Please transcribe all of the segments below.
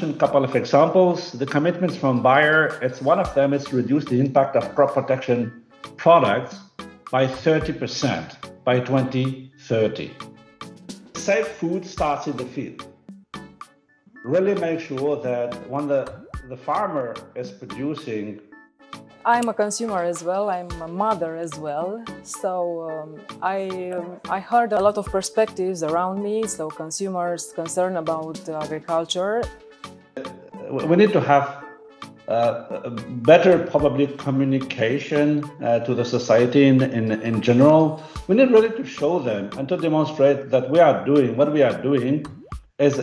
A couple of examples. The commitments from Bayer, it's one of them is to reduce the impact of crop protection products by 30% by 2030. Safe food starts in the field. Really make sure that when the farmer is producing. I'm a consumer as well, I'm a mother as well, so I heard a lot of perspectives around me, so consumers concerned about agriculture. We need to have better probably communication to the society in general. We need really to show them and to demonstrate that we are doing what we are doing is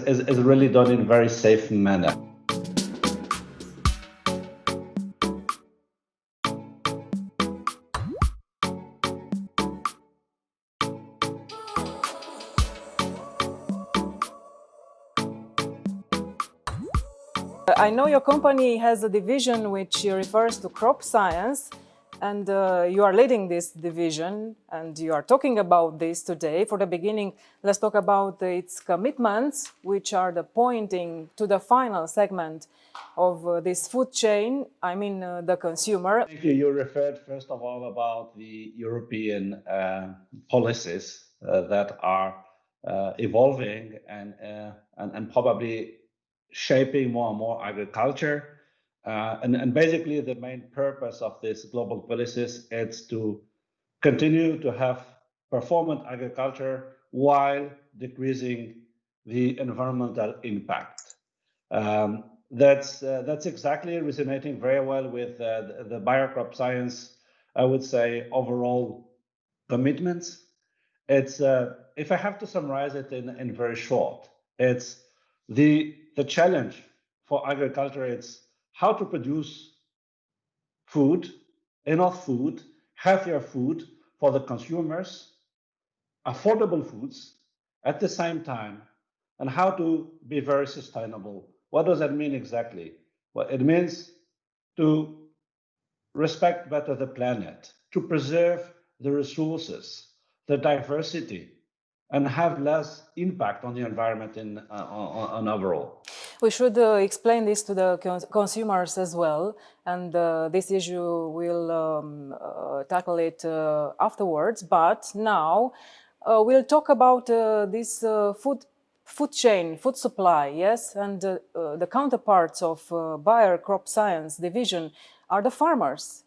really done in a very safe manner. I know your company has a division which refers to crop science, and you are leading this division, and you are talking about this today. For the beginning, let's talk about its commitments, which are the pointing to the final segment of this food chain, I mean the consumer. Thank you. You referred first of all about the European policies that are evolving and probably shaping more and more agriculture. And basically the main purpose of this global policies is to continue to have performant agriculture while decreasing the environmental impact. That's exactly resonating very well with the Bayer crop science, I would say, overall commitments. It's if I have to summarize it in very short, it's the challenge for agriculture. It's how to produce food, enough food, healthier food for the consumers, affordable foods at the same time, and how to be very sustainable. What does that mean exactly? Well, it means to respect better the planet, to preserve the resources, the diversity, and have less impact on the environment on overall. We should explain this to the consumers as well, and this issue will tackle it afterwards. But now we'll talk about this food chain, food supply, yes, and the counterparts of Bayer Crop Science Division are the farmers.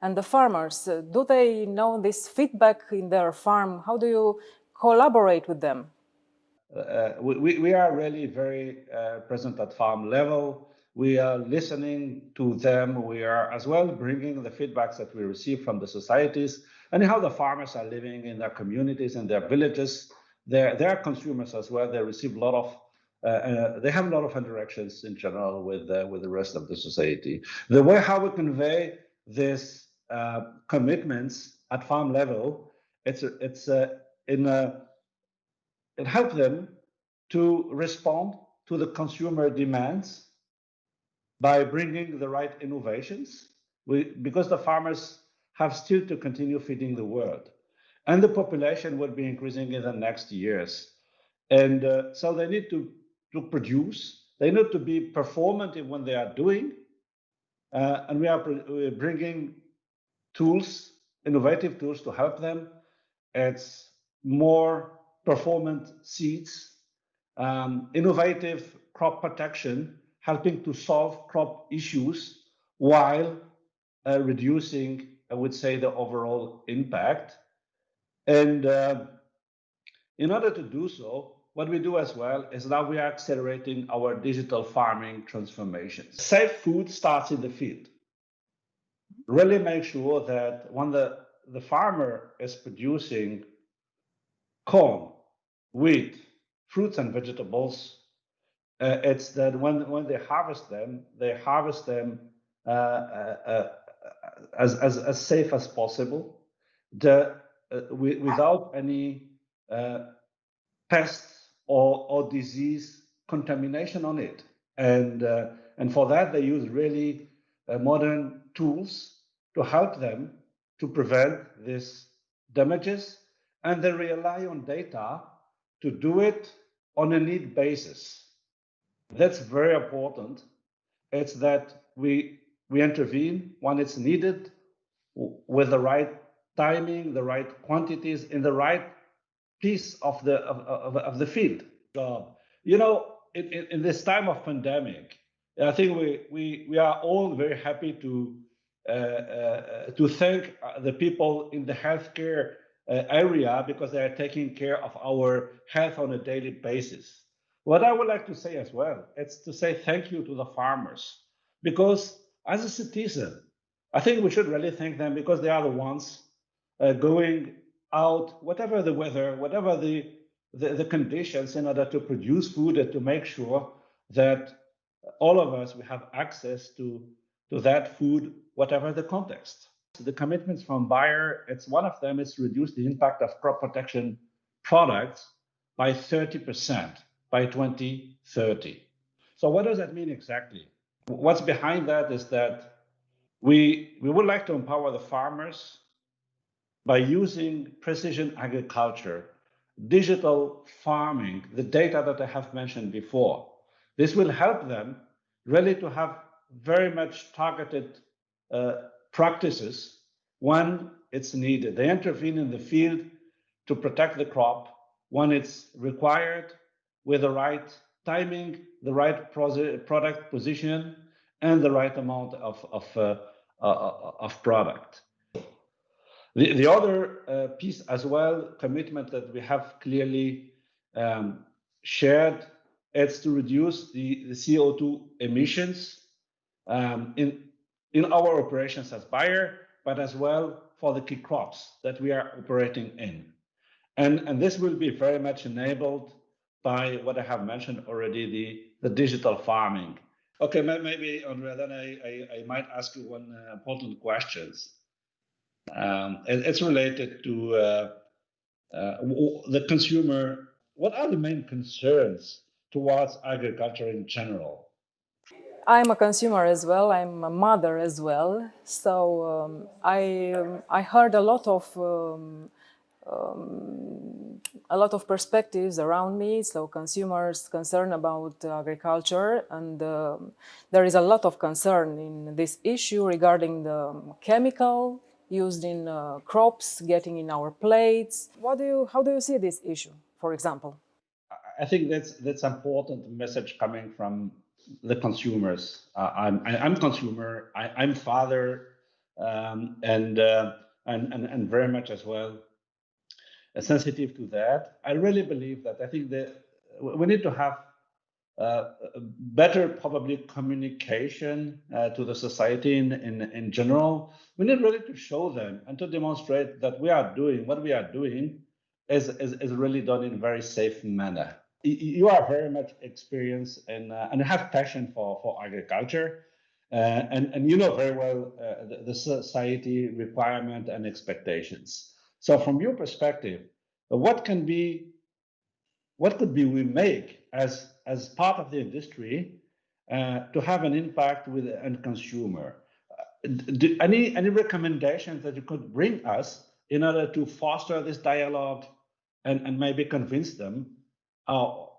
And the farmers, do they know this feedback in their farm? How do you collaborate with them? We are really very present at farm level. We are listening to them. We are as well bringing the feedbacks that we receive from the societies and how the farmers are living in their communities and their villages. They're consumers as well. They receive a lot of, they have a lot of interactions in general with the rest of the society. The way how we convey these commitments at farm level, it helps them to respond to the consumer demands by bringing the right innovations, because the farmers have still to continue feeding the world. And the population will be increasing in the next years. And so they need to produce, they need to be performant in what they are doing. And we're bringing tools, innovative tools to help them. It's more performant seeds, innovative crop protection, helping to solve crop issues while reducing, I would say, the overall impact. And in order to do so, what we do as well is now we are accelerating our digital farming transformation. Safe food starts in the field. Really make sure that when the farmer is producing corn, wheat, fruits and vegetables, it's that when they harvest them as safe as possible, without any pests or disease contamination on it. And for that, they use really modern tools to help them to prevent these damages. And they rely on data to do it on a need basis. That's very important. It's that we intervene when it's needed, with the right timing, the right quantities, in the right piece of the field. You know, in this time of pandemic, I think we are all very happy to thank the people in the healthcare area, because they are taking care of our health on a daily basis. What I would like to say as well, it's to say thank you to the farmers, because as a citizen, I think we should really thank them, because they are the ones going out, whatever the weather, whatever the conditions, in order to produce food and to make sure that all of us, we have access to that food, whatever the context. The commitments from Bayer, it's one of them is to reduce the impact of crop protection products by 30% by 2030. So what does that mean exactly? What's behind that is that we would like to empower the farmers by using precision agriculture, digital farming, the data that I have mentioned before. This will help them really to have very much targeted practices when it's needed. They intervene in the field to protect the crop when it's required, with the right timing, the right product position, and the right amount of product. The other piece as well, commitment that we have clearly shared, is to reduce the CO2 emissions in our operations as Bayer, but as well for the key crops that we are operating in. And this will be very much enabled by what I have mentioned already, the digital farming. Okay, maybe Andreea, then I might ask you one important question. It's related to the consumer. What are the main concerns towards agriculture in general? I'm a consumer as well. I'm a mother as well. So I heard a lot of perspectives around me. So consumers concerned about agriculture, and there is a lot of concern in this issue regarding the chemical used in crops getting in our plates. How do you see this issue, for example? I think that's important message coming from the consumers. I'm consumer. I'm father, and very much as well sensitive to that. I really believe that. I think that we need to have better, probably, communication to the society in general. We need really to show them and to demonstrate that we are doing what we are doing is really done in a very safe manner. You are very much experienced and have passion for agriculture, and you know very well the society requirement and expectations. So from your perspective, what could we make as part of the industry to have an impact with the end consumer? Any recommendations that you could bring us in order to foster this dialogue and maybe convince them, or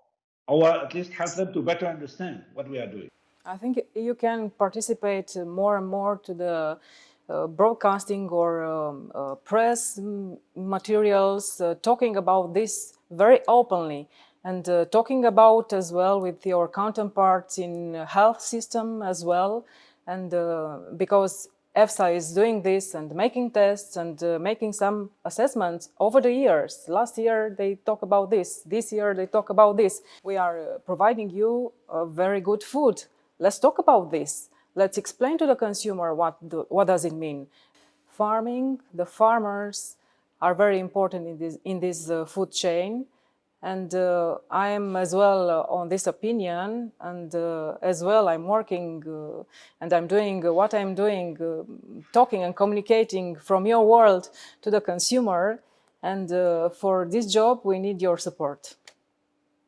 at least help them to better understand what we are doing? I think you can participate more and more to the broadcasting or press materials, talking about this very openly, and talking about as well with your counterparts in health system as well, and because EFSA is doing this and making tests and making some assessments over the years. Last year they talk about this year they talk about this. We are providing you very good food. Let's talk about this. Let's explain to the consumer what does it mean. Farming, the farmers are very important in this food chain. And I am as well on this opinion, and as well I'm working and I'm doing what I'm doing, talking and communicating from your world to the consumer. And for this job, we need your support.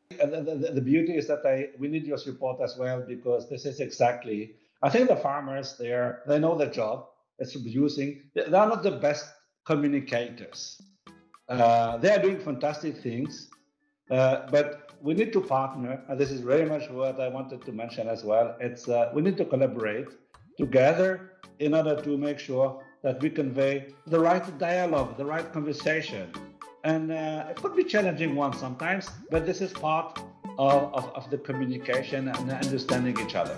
The beauty is that we need your support as well, because this is exactly, I think the farmers there, they know their job. It's producing. They are not the best communicators. They are doing fantastic things. But we need to partner, and this is very much what I wanted to mention as well. It's we need to collaborate together in order to make sure that we convey the right dialogue, the right conversation. And it could be challenging one sometimes, but this is part of the communication and understanding each other.